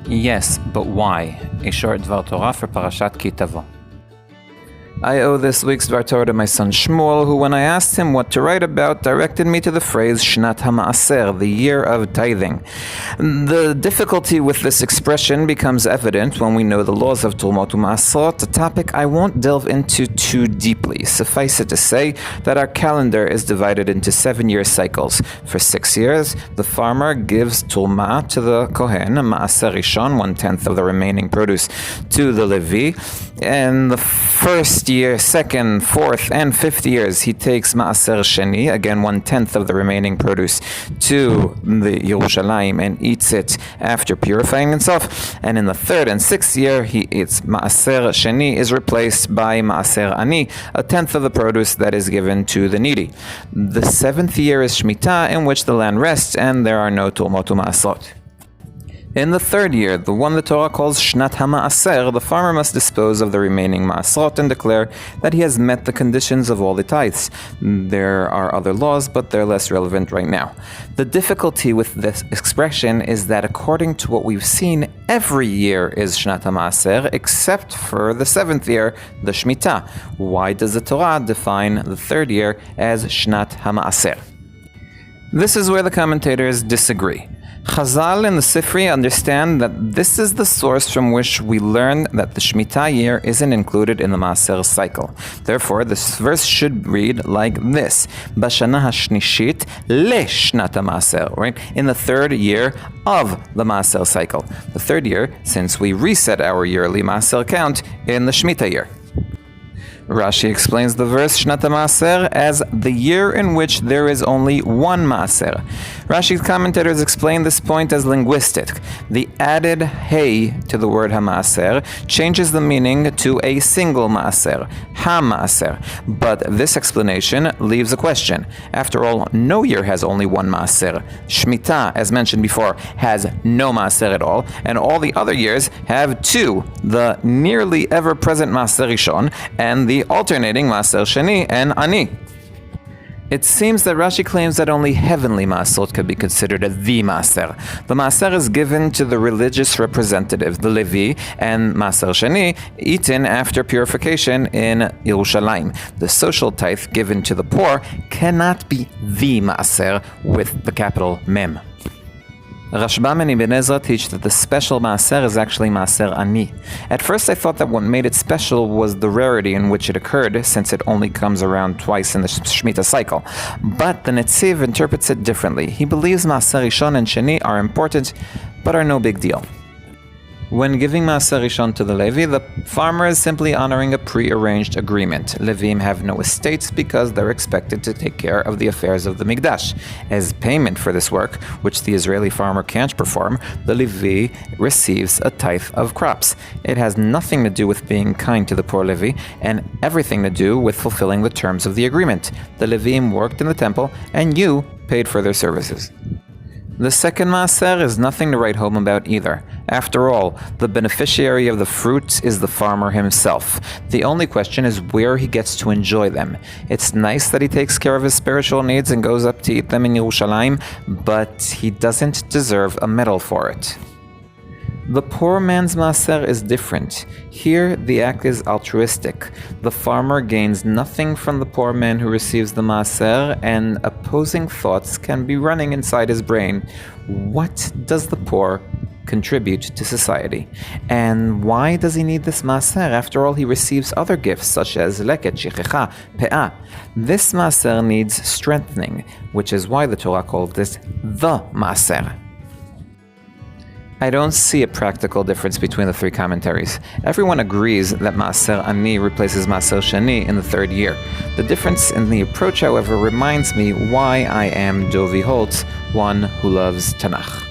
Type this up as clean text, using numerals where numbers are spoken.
Yes, but why? A short Dvar Torah for Parashat Ki-Tavo. I owe this week's Dvar Torah to my son Shmuel, who, when I asked him what to write about, directed me to the phrase Shnat HaMa'asr, the year of tithing. The difficulty with this expression becomes evident when we know the laws of Terumot and Ma'asrot, a topic I won't delve into too deeply. Suffice it to say that our calendar is divided into 7-year cycles. For 6 years, the farmer gives tروמה to the Kohen, מעשר ראשון, 1/10 of the remaining produce, to the Levi. In the first year, second, fourth, and fifth years, he takes מעשר שני, again 1/10 of the remaining produce, to the Yerushalayim and eats it after purifying himself. And in the third and sixth year, he eats מעשר שני is replaced by מעשר עני, 1/10 of the produce that is given to the needy. The 7th year is שמיטה, in which the land rests and there are no תרומות ומעשרות. In the 3rd year, the one the Torah calls Shnat HaMa'asr, the farmer must dispose of the remaining ma'asrot and declare that he has met the conditions of all the tithes. There are other laws, but they're less relevant right now. The difficulty with this expression is that according to what we've seen, every year is Shnat HaMa'asr, except for the 7th year, the Shmita. Why does the Torah define the 3rd year as Shnat HaMa'asr? This is where the commentators disagree. Chazal and the Sifri understand that this is the source from which we learn that the Shemitah year isn't included in the Ma'aser cycle. Therefore, this verse should read like this: Bashana hashnishit le'shnat ha'Ma'aser, right? In the 3rd year of the Ma'aser cycle. The 3rd year, since we reset our yearly Ma'aser count in the Shemitah year. Rashi explains the verse Shnat HaMa'asr as the year in which there is only one Ma'aser. Rashi's commentators explain this point as linguistic. The added hey to the word HaMa'asr changes the meaning to a single Ma'aser, HaMa'aser. But this explanation leaves a question. After all, no year has only one Ma'aser. Shmita, as mentioned before, has no Ma'aser at all, and all the other years have 2, the nearly ever-present Ma'aser Rishon and the alternating מעשר שני and ani. It seems that Rashi claims that only heavenly מעשרות could be considered the מעשר. The מעשר is given to the religious representative, the Levi, and מעשר שני eaten after purification in Yerushalayim. The social tithe given to the poor cannot be the מעשר with the capital Mem. Rashbam and Ibn Ezra teach that the special מעשר is actually מעשר ani. At first I thought that what made it special was the rarity in which it occurred, since it only comes around twice in the Shemitah cycle. But the Netziv interprets it differently. He believes מעשר ראשון and sheni are important, but are no big deal. When giving מעשר ראשון to the Levi, the farmer is simply honoring a pre-arranged agreement. Levim have no estates because they're expected to take care of the affairs of the Mikdash. As payment for this work, which the Israeli farmer can't perform, the Levi receives a tithe of crops. It has nothing to do with being kind to the poor Levi, and everything to do with fulfilling the terms of the agreement. The Levim worked in the temple, and you paid for their services. The second Ma'aser is nothing to write home about either. After all, the beneficiary of the fruits is the farmer himself. The only question is where he gets to enjoy them. It's nice that he takes care of his spiritual needs and goes up to eat them in Yerushalayim, but he doesn't deserve a medal for it. The poor man's Ma'aser is different. Here, the act is altruistic. The farmer gains nothing from the poor man who receives the Ma'aser, and opposing thoughts can be running inside his brain. What does the poor contribute to society? And why does he need this Ma'aser? After all, he receives other gifts such as leket, shichecha, pe'ah. This Ma'aser needs strengthening, which is why the Torah called this the Ma'aser. I don't see a practical difference between the 3 commentaries. Everyone agrees that מעשר ani replaces מעשר sheni in the 3rd year. The difference in the approach, however, reminds me why I am Dovi Holtz, one who loves Tanakh.